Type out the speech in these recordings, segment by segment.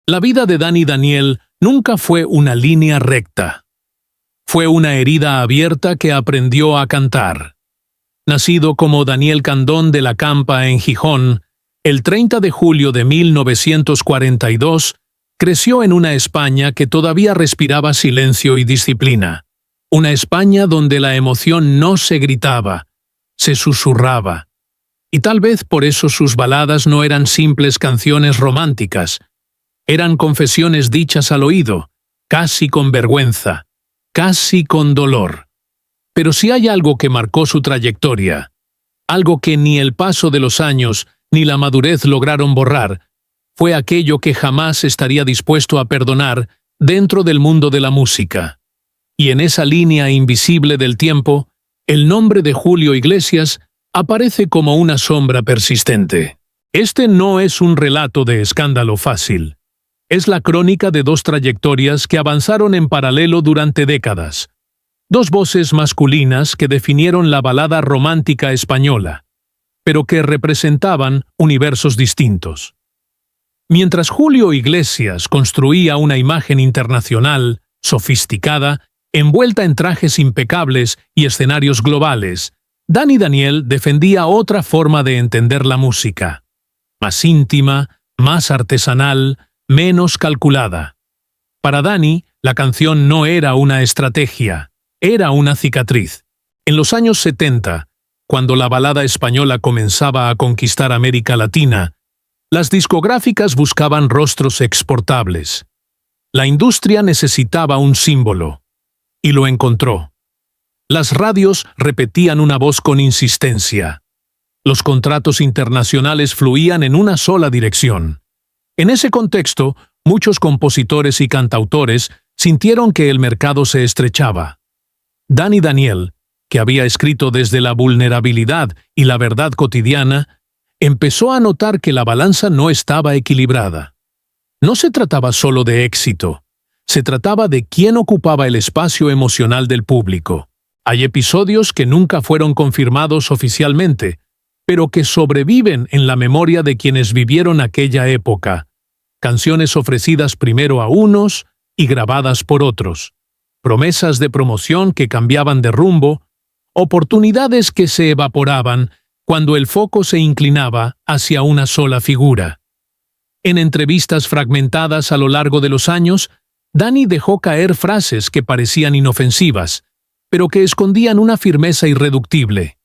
La vida de Dani Daniel nunca fue una línea recta. Fue una herida abierta que aprendió a cantar. Nacido como Daniel Candón de la Campa en Gijón, el 30 de julio de 1942, creció en una España que todavía respiraba silencio y disciplina. Una España donde la emoción no se gritaba, se susurraba. Y tal vez por eso sus baladas no eran simples canciones románticas. Eran confesiones dichas al oído, casi con vergüenza, casi con dolor. Pero si hay algo que marcó su trayectoria, algo que ni el paso de los años ni la madurez lograron borrar, fue aquello que jamás estaría dispuesto a perdonar dentro del mundo de la música. Y en esa línea invisible del tiempo, el nombre de Julio Iglesias aparece como una sombra persistente. Este no es un relato de escándalo fácil. Es la crónica de dos trayectorias que avanzaron en paralelo durante décadas. Dos voces masculinas que definieron la balada romántica española, pero que representaban universos distintos. Mientras Julio Iglesias construía una imagen internacional, sofisticada, envuelta en trajes impecables y escenarios globales, Dani Daniel defendía otra forma de entender la música, más íntima, más artesanal, menos calculada. Para Dani, la canción no era una estrategia, era una cicatriz. En los años 70, cuando la balada española comenzaba a conquistar América Latina, las discográficas buscaban rostros exportables. La industria necesitaba un símbolo, y lo encontró. Las radios repetían una voz con insistencia. Los contratos internacionales fluían en una sola dirección. En ese contexto, muchos compositores y cantautores sintieron que el mercado se estrechaba. Dani Daniel, que había escrito desde la vulnerabilidad y la verdad cotidiana, empezó a notar que la balanza no estaba equilibrada. No se trataba solo de éxito, se trataba de quién ocupaba el espacio emocional del público. Hay episodios que nunca fueron confirmados oficialmente, pero que sobreviven en la memoria de quienes vivieron aquella época. Canciones ofrecidas primero a unos y grabadas por otros. Promesas de promoción que cambiaban de rumbo, oportunidades que se evaporaban cuando el foco se inclinaba hacia una sola figura. En entrevistas fragmentadas a lo largo de los años, Dani dejó caer frases que parecían inofensivas, pero que escondían una firmeza irreductible.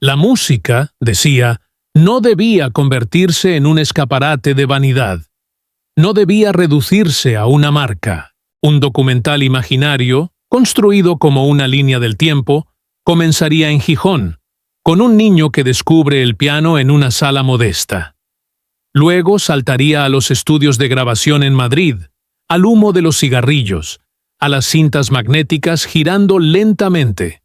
La música, decía, no debía convertirse en un escaparate de vanidad. No debía reducirse a una marca. Un documental imaginario, construido como una línea del tiempo, comenzaría en Gijón, con un niño que descubre el piano en una sala modesta. Luego saltaría a los estudios de grabación en Madrid, al humo de los cigarrillos, a las cintas magnéticas girando lentamente.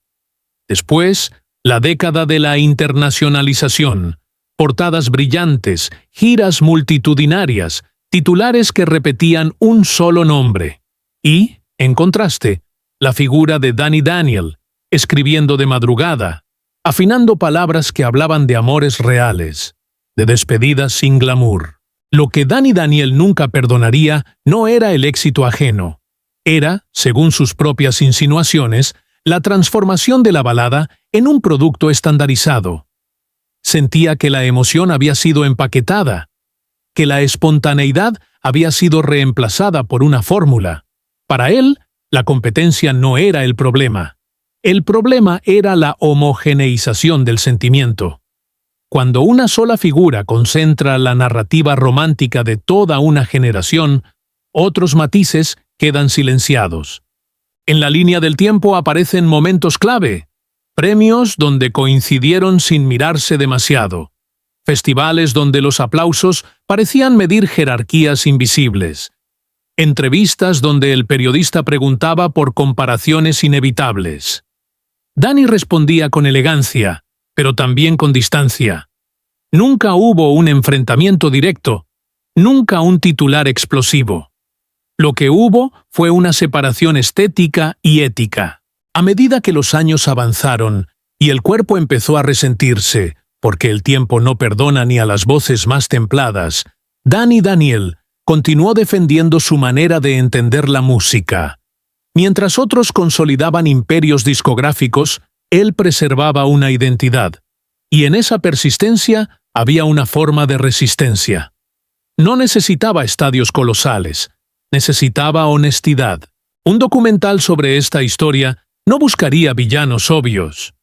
Después, la década de la internacionalización, portadas brillantes, giras multitudinarias, titulares que repetían un solo nombre. Y, en contraste, la figura de Dani Daniel, escribiendo de madrugada, afinando palabras que hablaban de amores reales, de despedidas sin glamour. Lo que Dani Daniel nunca perdonaría no era el éxito ajeno. Era, según sus propias insinuaciones, la transformación de la balada en un producto estandarizado. Sentía que la emoción había sido empaquetada, que la espontaneidad había sido reemplazada por una fórmula. Para él, la competencia no era el problema. El problema era la homogeneización del sentimiento. Cuando una sola figura concentra la narrativa romántica de toda una generación, otros matices quedan silenciados. En la línea del tiempo aparecen momentos clave, premios donde coincidieron sin mirarse demasiado, festivales donde los aplausos parecían medir jerarquías invisibles, entrevistas donde el periodista preguntaba por comparaciones inevitables. Dani respondía con elegancia, pero también con distancia. Nunca hubo un enfrentamiento directo, nunca un titular explosivo. Lo que hubo fue una separación estética y ética. A medida que los años avanzaron y el cuerpo empezó a resentirse, porque el tiempo no perdona ni a las voces más templadas, Dani Daniel continuó defendiendo su manera de entender la música. Mientras otros consolidaban imperios discográficos, él preservaba una identidad. Y en esa persistencia había una forma de resistencia. No necesitaba estadios colosales, necesitaba honestidad. Un documental sobre esta historia no buscaría villanos obvios,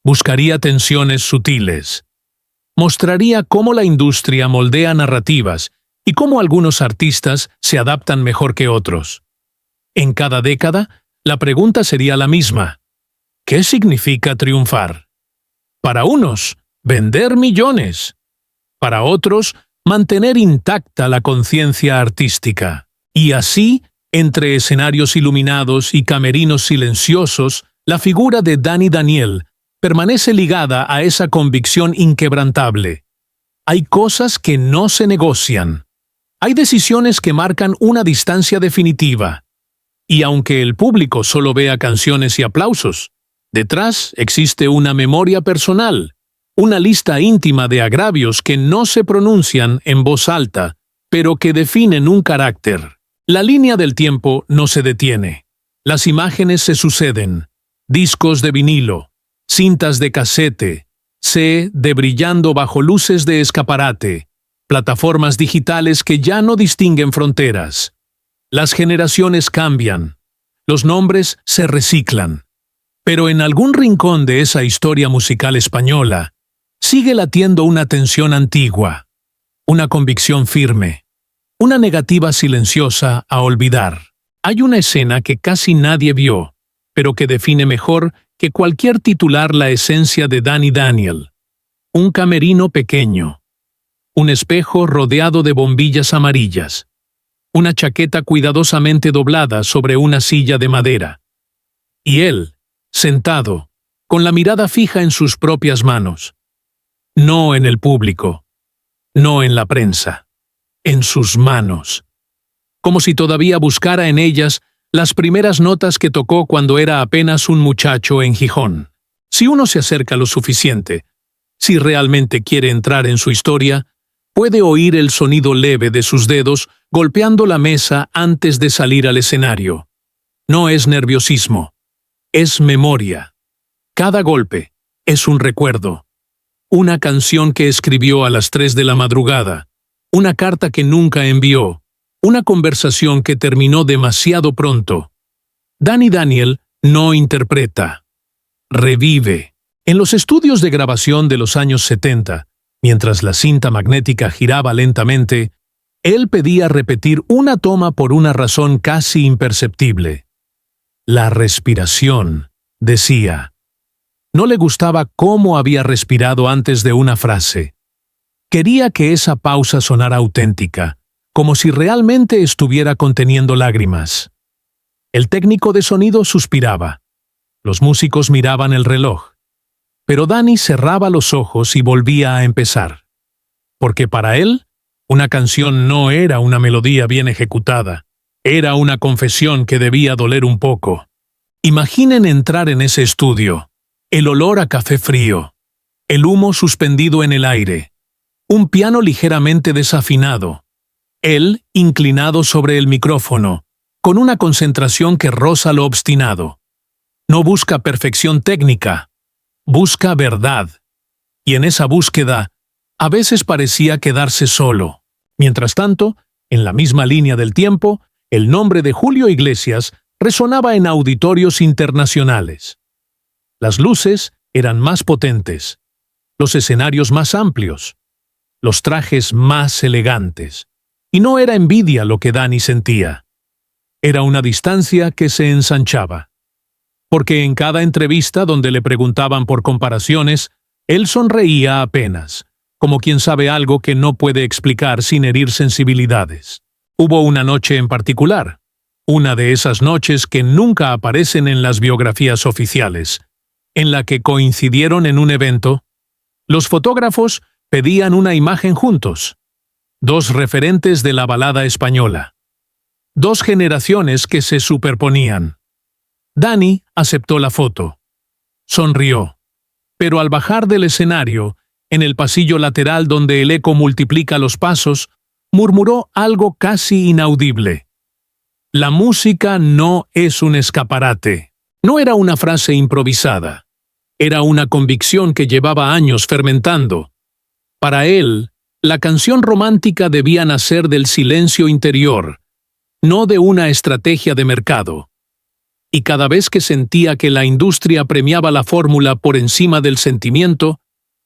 buscaría tensiones sutiles. Mostraría cómo la industria moldea narrativas y cómo algunos artistas se adaptan mejor que otros. En cada década, la pregunta sería la misma. ¿Qué significa triunfar? Para unos, vender millones. Para otros, mantener intacta la conciencia artística. Y así, entre escenarios iluminados y camerinos silenciosos, la figura de Dani Daniel permanece ligada a esa convicción inquebrantable. Hay cosas que no se negocian. Hay decisiones que marcan una distancia definitiva. Y aunque el público solo vea canciones y aplausos, detrás existe una memoria personal, una lista íntima de agravios que no se pronuncian en voz alta, pero que definen un carácter. La línea del tiempo no se detiene. Las imágenes se suceden. Discos de vinilo, cintas de casete, CD brillando bajo luces de escaparate, plataformas digitales que ya no distinguen fronteras. Las generaciones cambian, los nombres se reciclan. Pero en algún rincón de esa historia musical española, sigue latiendo una tensión antigua, una convicción firme, una negativa silenciosa a olvidar. Hay una escena que casi nadie vio, pero que define mejor que cualquier titular la esencia de Dani Daniel. Un camerino pequeño, un espejo rodeado de bombillas amarillas, una chaqueta cuidadosamente doblada sobre una silla de madera. Y él, sentado, con la mirada fija en sus propias manos. No en el público, no en la prensa, en sus manos. Como si todavía buscara en ellas las primeras notas que tocó cuando era apenas un muchacho en Gijón. Si uno se acerca lo suficiente, si realmente quiere entrar en su historia, puede oír el sonido leve de sus dedos golpeando la mesa antes de salir al escenario. No es nerviosismo, es memoria. Cada golpe es un recuerdo. Una canción que escribió a las 3 de la madrugada, una carta que nunca envió, una conversación que terminó demasiado pronto. Dani Daniel no interpreta, revive. En los estudios de grabación de los años 70, mientras la cinta magnética giraba lentamente, él pedía repetir una toma por una razón casi imperceptible. La respiración, decía. No le gustaba cómo había respirado antes de una frase. Quería que esa pausa sonara auténtica, como si realmente estuviera conteniendo lágrimas. El técnico de sonido suspiraba. Los músicos miraban el reloj. Pero Dani cerraba los ojos y volvía a empezar. Porque para él, una canción no era una melodía bien ejecutada. Era una confesión que debía doler un poco. Imaginen entrar en ese estudio. El olor a café frío. El humo suspendido en el aire. Un piano ligeramente desafinado. Él, inclinado sobre el micrófono, con una concentración que roza lo obstinado. No busca perfección técnica, busca verdad. Y en esa búsqueda, a veces parecía quedarse solo. Mientras tanto, en la misma línea del tiempo, el nombre de Julio Iglesias resonaba en auditorios internacionales. Las luces eran más potentes, los escenarios más amplios, los trajes más elegantes. Y no era envidia lo que Dani sentía. Era una distancia que se ensanchaba. Porque en cada entrevista donde le preguntaban por comparaciones, él sonreía apenas, como quien sabe algo que no puede explicar sin herir sensibilidades. Hubo una noche en particular, una de esas noches que nunca aparecen en las biografías oficiales, en la que coincidieron en un evento. Los fotógrafos pedían una imagen juntos. Dos referentes de la balada española. Dos generaciones que se superponían. Dani aceptó la foto. Sonrió. Pero al bajar del escenario, en el pasillo lateral donde el eco multiplica los pasos, murmuró algo casi inaudible. La música no es un escaparate. No era una frase improvisada. Era una convicción que llevaba años fermentando. Para él, la canción romántica debía nacer del silencio interior, no de una estrategia de mercado. Y cada vez que sentía que la industria premiaba la fórmula por encima del sentimiento,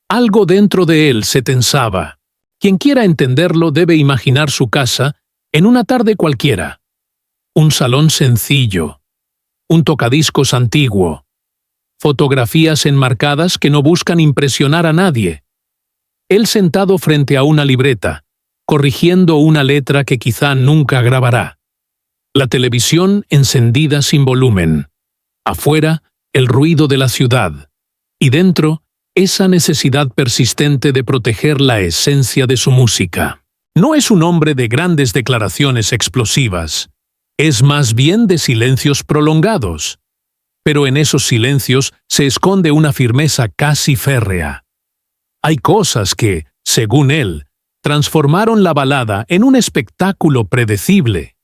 algo dentro de él se tensaba. Quien quiera entenderlo debe imaginar su casa en una tarde cualquiera. Un salón sencillo, un tocadiscos antiguo, fotografías enmarcadas que no buscan impresionar a nadie. Él sentado frente a una libreta, corrigiendo una letra que quizá nunca grabará. La televisión encendida sin volumen. Afuera, el ruido de la ciudad. Y dentro, esa necesidad persistente de proteger la esencia de su música. No es un hombre de grandes declaraciones explosivas. Es más bien de silencios prolongados. Pero en esos silencios se esconde una firmeza casi férrea. Hay cosas que, según él, transformaron la balada en un espectáculo predecible.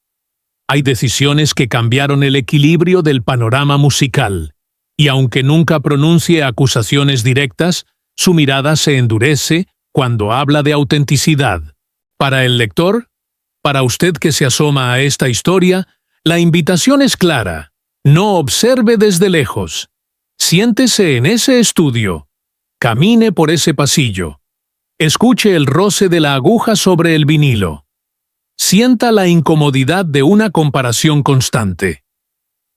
Hay decisiones que cambiaron el equilibrio del panorama musical, y aunque nunca pronuncie acusaciones directas, su mirada se endurece cuando habla de autenticidad. Para el lector, para usted que se asoma a esta historia, la invitación es clara. No observe desde lejos. Siéntese en ese estudio. Camine por ese pasillo. Escuche el roce de la aguja sobre el vinilo. Sienta la incomodidad de una comparación constante.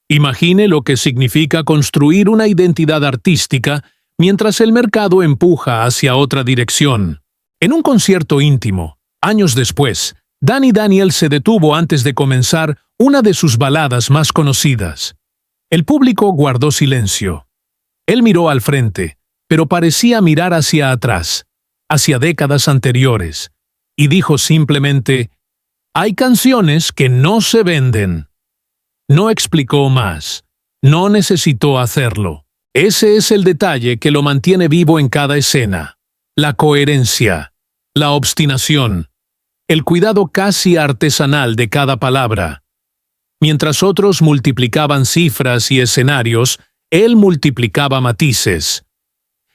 Imagine lo que significa construir una identidad artística mientras el mercado empuja hacia otra dirección. En un concierto íntimo, años después, Danny Daniel se detuvo antes de comenzar una de sus baladas más conocidas. El público guardó silencio. Él miró al frente, pero parecía mirar hacia atrás, hacia décadas anteriores, y dijo simplemente: «Hay canciones que no se venden». No explicó más. No necesitó hacerlo. Ese es el detalle que lo mantiene vivo en cada escena. La coherencia, la obstinación, el cuidado casi artesanal de cada palabra. Mientras otros multiplicaban cifras y escenarios, él multiplicaba matices.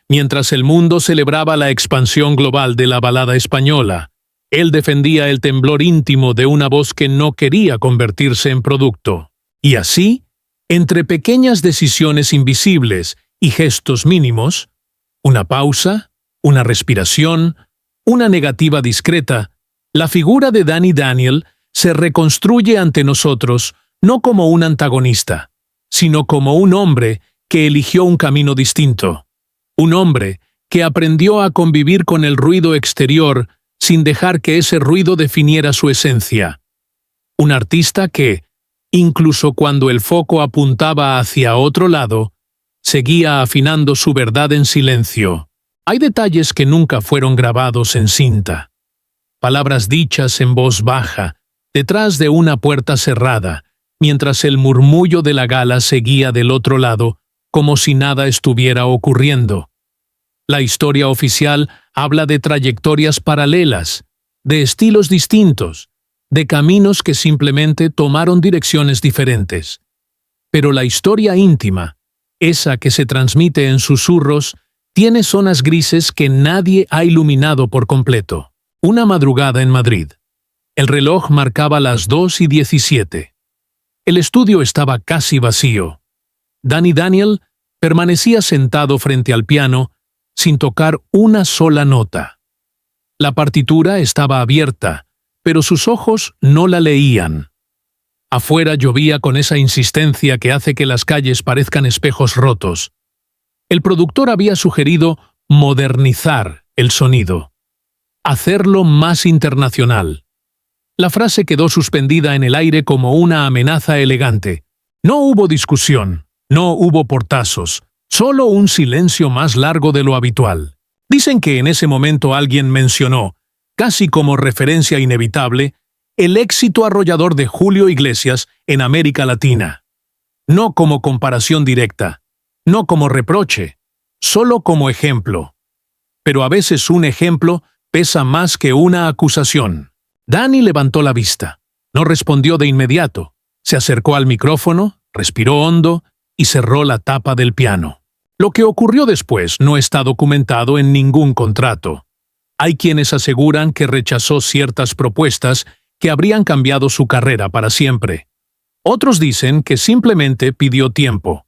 Mientras el mundo celebraba la expansión global de la balada española, él defendía el temblor íntimo de una voz que no quería convertirse en producto. Y así, entre pequeñas decisiones invisibles y gestos mínimos, una pausa, una respiración, una negativa discreta, la figura de Danny Daniel se reconstruye ante nosotros no como un antagonista, sino como un hombre que eligió un camino distinto. Un hombre que aprendió a convivir con el ruido exterior sin dejar que ese ruido definiera su esencia. Un artista que, incluso cuando el foco apuntaba hacia otro lado, seguía afinando su verdad en silencio. Hay detalles que nunca fueron grabados en cinta. Palabras dichas en voz baja, detrás de una puerta cerrada, mientras el murmullo de la gala seguía del otro lado, como si nada estuviera ocurriendo. La historia oficial habla de trayectorias paralelas, de estilos distintos, de caminos que simplemente tomaron direcciones diferentes. Pero la historia íntima, esa que se transmite en susurros, tiene zonas grises que nadie ha iluminado por completo. Una madrugada en Madrid. El reloj marcaba las 2:17. El estudio estaba casi vacío. Danny Daniel permanecía sentado frente al piano, sin tocar una sola nota. La partitura estaba abierta, pero sus ojos no la leían. Afuera llovía con esa insistencia que hace que las calles parezcan espejos rotos. El productor había sugerido modernizar el sonido, hacerlo más internacional. La frase quedó suspendida en el aire como una amenaza elegante. No hubo discusión, no hubo portazos, solo un silencio más largo de lo habitual. Dicen que en ese momento alguien mencionó, casi como referencia inevitable, el éxito arrollador de Julio Iglesias en América Latina. No como comparación directa, no como reproche, solo como ejemplo. Pero a veces un ejemplo pesa más que una acusación. Dani levantó la vista. No respondió de inmediato. Se acercó al micrófono, respiró hondo y cerró la tapa del piano. Lo que ocurrió después no está documentado en ningún contrato. Hay quienes aseguran que rechazó ciertas propuestas que habrían cambiado su carrera para siempre. Otros dicen que simplemente pidió tiempo.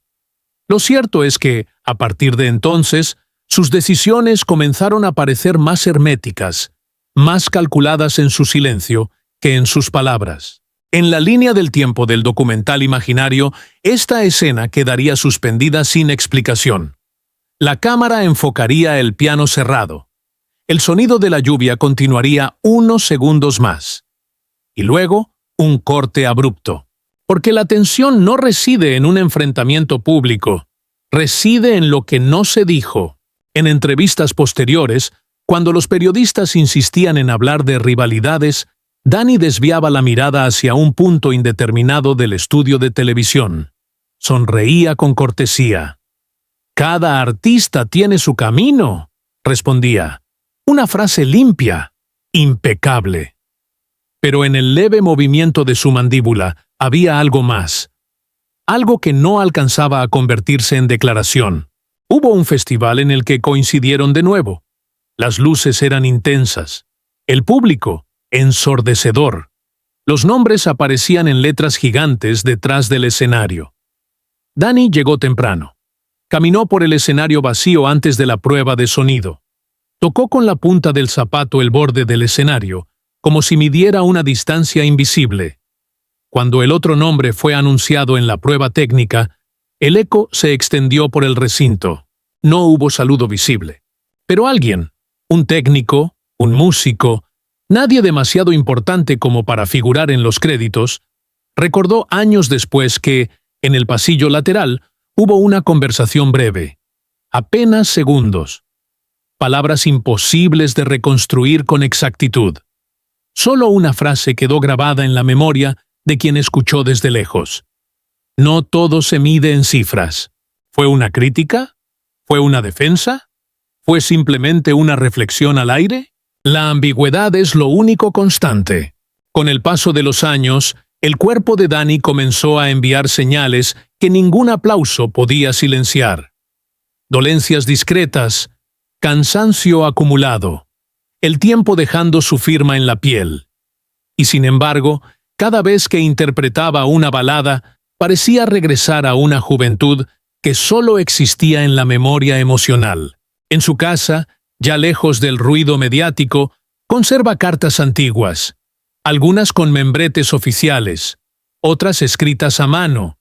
Lo cierto es que, a partir de entonces, sus decisiones comenzaron a parecer más herméticas, más calculadas en su silencio que en sus palabras. En la línea del tiempo del documental imaginario, esta escena quedaría suspendida sin explicación. La cámara enfocaría el piano cerrado. El sonido de la lluvia continuaría unos segundos más. Y luego, un corte abrupto. Porque la tensión no reside en un enfrentamiento público, reside en lo que no se dijo. En entrevistas posteriores, cuando los periodistas insistían en hablar de rivalidades, Dani desviaba la mirada hacia un punto indeterminado del estudio de televisión. Sonreía con cortesía. «Cada artista tiene su camino», respondía. Una frase limpia, impecable. Pero en el leve movimiento de su mandíbula había algo más. Algo que no alcanzaba a convertirse en declaración. Hubo un festival en el que coincidieron de nuevo. Las luces eran intensas. El público, ensordecedor. Los nombres aparecían en letras gigantes detrás del escenario. Dani llegó temprano. Caminó por el escenario vacío antes de la prueba de sonido. Tocó con la punta del zapato el borde del escenario, como si midiera una distancia invisible. Cuando el otro nombre fue anunciado en la prueba técnica, el eco se extendió por el recinto. No hubo saludo visible. Pero alguien, un técnico, un músico, nadie demasiado importante como para figurar en los créditos, recordó años después que, en el pasillo lateral, hubo una conversación breve. Apenas segundos. Palabras imposibles de reconstruir con exactitud. Solo una frase quedó grabada en la memoria de quien escuchó desde lejos. No todo se mide en cifras. ¿Fue una crítica? ¿Fue una defensa? ¿Fue simplemente una reflexión al aire? La ambigüedad es lo único constante. Con el paso de los años, el cuerpo de Dani comenzó a enviar señales que ningún aplauso podía silenciar. Dolencias discretas, cansancio acumulado, el tiempo dejando su firma en la piel. Y sin embargo, cada vez que interpretaba una balada, parecía regresar a una juventud que solo existía en la memoria emocional. En su casa, ya lejos del ruido mediático, conserva cartas antiguas, algunas con membretes oficiales, otras escritas a mano.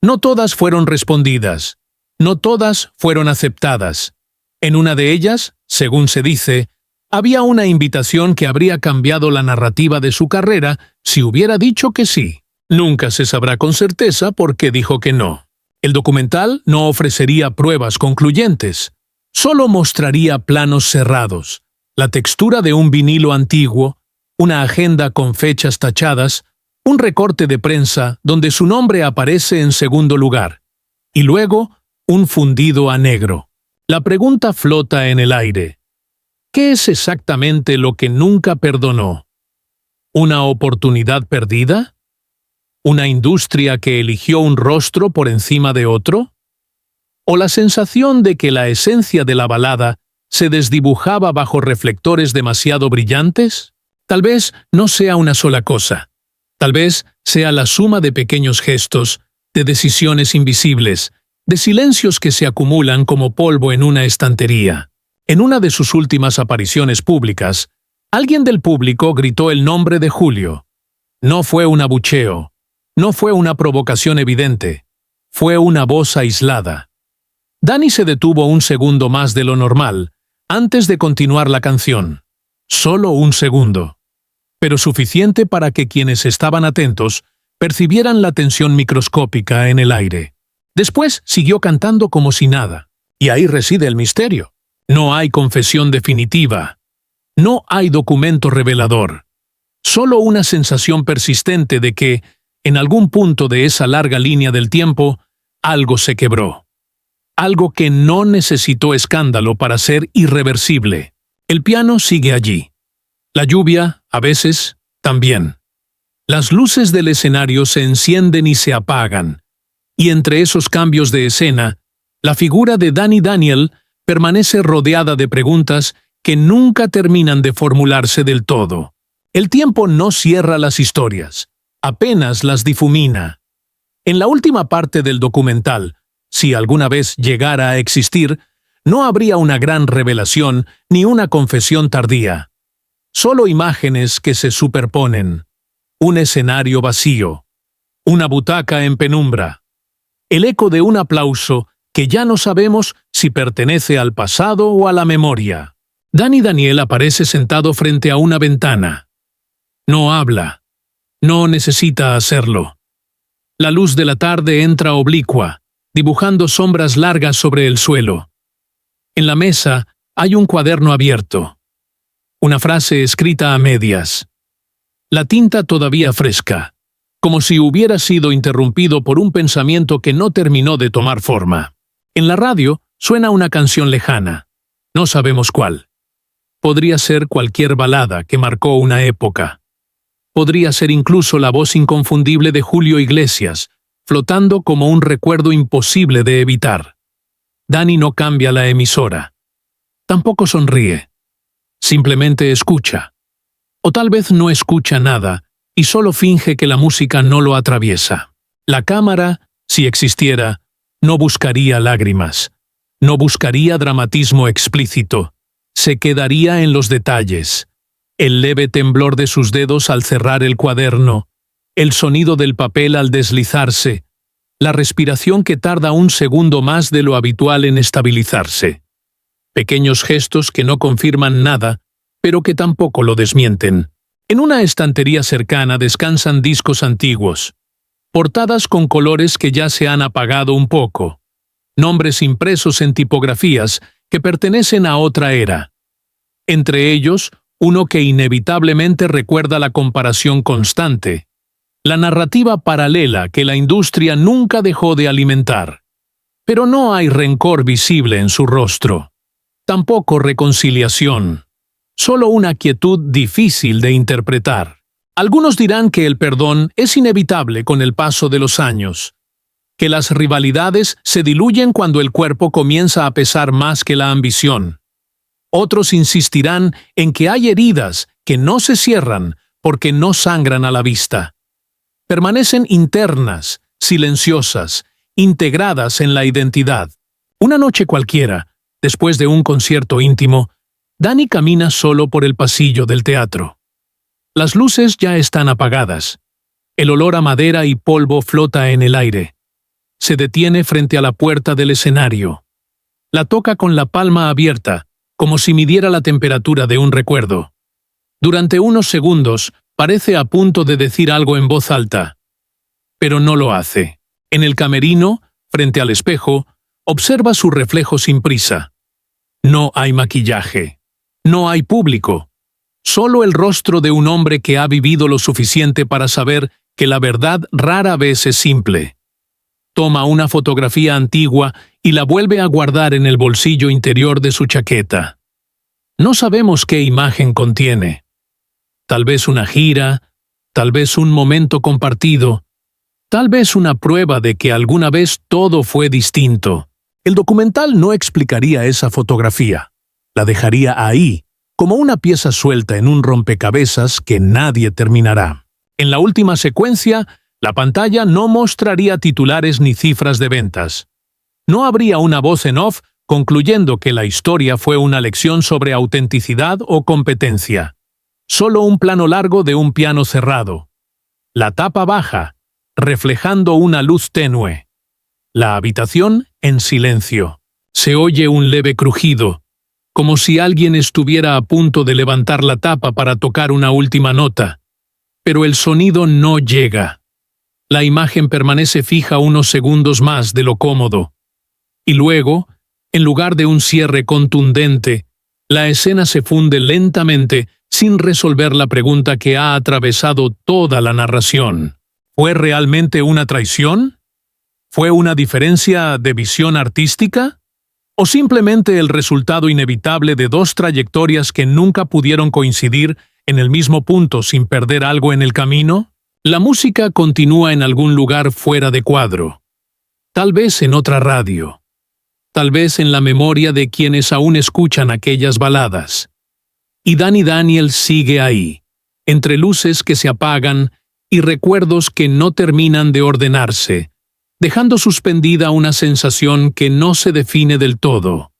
No todas fueron respondidas, no todas fueron aceptadas. En una de ellas, según se dice, había una invitación que habría cambiado la narrativa de su carrera si hubiera dicho que sí. Nunca se sabrá con certeza por qué dijo que no. El documental no ofrecería pruebas concluyentes, solo mostraría planos cerrados, la textura de un vinilo antiguo, una agenda con fechas tachadas, un recorte de prensa donde su nombre aparece en segundo lugar, y luego un fundido a negro. La pregunta flota en el aire. ¿Qué es exactamente lo que nunca perdonó? ¿Una oportunidad perdida? ¿Una industria que eligió un rostro por encima de otro? ¿O la sensación de que la esencia de la balada se desdibujaba bajo reflectores demasiado brillantes? Tal vez no sea una sola cosa. Tal vez sea la suma de pequeños gestos, de decisiones invisibles, de silencios que se acumulan como polvo en una estantería. En una de sus últimas apariciones públicas, alguien del público gritó el nombre de Julio. No fue un abucheo, no fue una provocación evidente, fue una voz aislada. Dani se detuvo un segundo más de lo normal, antes de continuar la canción. Solo un segundo. Pero suficiente para que quienes estaban atentos percibieran la tensión microscópica en el aire. Después siguió cantando como si nada. Y ahí reside el misterio. No hay confesión definitiva. No hay documento revelador. Solo una sensación persistente de que, en algún punto de esa larga línea del tiempo, algo se quebró. Algo que no necesitó escándalo para ser irreversible. El piano sigue allí. La lluvia, a veces, también. Las luces del escenario se encienden y se apagan, y entre esos cambios de escena, la figura de Danny Daniel permanece rodeada de preguntas que nunca terminan de formularse del todo. El tiempo no cierra las historias, apenas las difumina. En la última parte del documental, si alguna vez llegara a existir, no habría una gran revelación ni una confesión tardía. Solo imágenes que se superponen. Un escenario vacío. Una butaca en penumbra. El eco de un aplauso que ya no sabemos si pertenece al pasado o a la memoria. Danny Daniel aparece sentado frente a una ventana. No habla. No necesita hacerlo. La luz de la tarde entra oblicua, dibujando sombras largas sobre el suelo. En la mesa hay un cuaderno abierto. Una frase escrita a medias. La tinta todavía fresca, como si hubiera sido interrumpido por un pensamiento que no terminó de tomar forma. En la radio suena una canción lejana. No sabemos cuál. Podría ser cualquier balada que marcó una época. Podría ser incluso la voz inconfundible de Julio Iglesias, flotando como un recuerdo imposible de evitar. Danny no cambia la emisora. Tampoco sonríe. Simplemente escucha. O tal vez no escucha nada y solo finge que la música no lo atraviesa. La cámara, si existiera, no buscaría lágrimas. No buscaría dramatismo explícito. Se quedaría en los detalles. El leve temblor de sus dedos al cerrar el cuaderno, el sonido del papel al deslizarse, la respiración que tarda un segundo más de lo habitual en estabilizarse. Pequeños gestos que no confirman nada, pero que tampoco lo desmienten. En una estantería cercana descansan discos antiguos, portadas con colores que ya se han apagado un poco, nombres impresos en tipografías que pertenecen a otra era. Entre ellos, uno que inevitablemente recuerda la comparación constante, la narrativa paralela que la industria nunca dejó de alimentar. Pero no hay rencor visible en su rostro, tampoco reconciliación, solo una quietud difícil de interpretar. Algunos dirán que el perdón es inevitable con el paso de los años, que las rivalidades se diluyen cuando el cuerpo comienza a pesar más que la ambición. Otros insistirán en que hay heridas que no se cierran porque no sangran a la vista. Permanecen internas, silenciosas, integradas en la identidad. Una noche cualquiera, después de un concierto íntimo, Danny camina solo por el pasillo del teatro. Las luces ya están apagadas. El olor a madera y polvo flota en el aire. Se detiene frente a la puerta del escenario. La toca con la palma abierta, como si midiera la temperatura de un recuerdo. Durante unos segundos, parece a punto de decir algo en voz alta. Pero no lo hace. En el camerino, frente al espejo, observa su reflejo sin prisa. No hay maquillaje. No hay público. Solo el rostro de un hombre que ha vivido lo suficiente para saber que la verdad rara vez es simple. Toma una fotografía antigua y la vuelve a guardar en el bolsillo interior de su chaqueta. No sabemos qué imagen contiene. Tal vez una gira, tal vez un momento compartido, tal vez una prueba de que alguna vez todo fue distinto. El documental no explicaría esa fotografía. La dejaría ahí, como una pieza suelta en un rompecabezas que nadie terminará. En la última secuencia, la pantalla no mostraría titulares ni cifras de ventas. No habría una voz en off concluyendo que la historia fue una lección sobre autenticidad o competencia. Solo un plano largo de un piano cerrado. La tapa baja, reflejando una luz tenue. La habitación en silencio. Se oye un leve crujido, como si alguien estuviera a punto de levantar la tapa para tocar una última nota. Pero el sonido no llega. La imagen permanece fija unos segundos más de lo cómodo. Y luego, en lugar de un cierre contundente, la escena se funde lentamente sin resolver la pregunta que ha atravesado toda la narración. ¿Fue realmente una traición? ¿Fue una diferencia de visión artística? ¿O simplemente el resultado inevitable de dos trayectorias que nunca pudieron coincidir en el mismo punto sin perder algo en el camino? La música continúa en algún lugar fuera de cuadro, tal vez en otra radio, tal vez en la memoria de quienes aún escuchan aquellas baladas. Y Danny Daniel sigue ahí, entre luces que se apagan y recuerdos que no terminan de ordenarse, dejando suspendida una sensación que no se define del todo.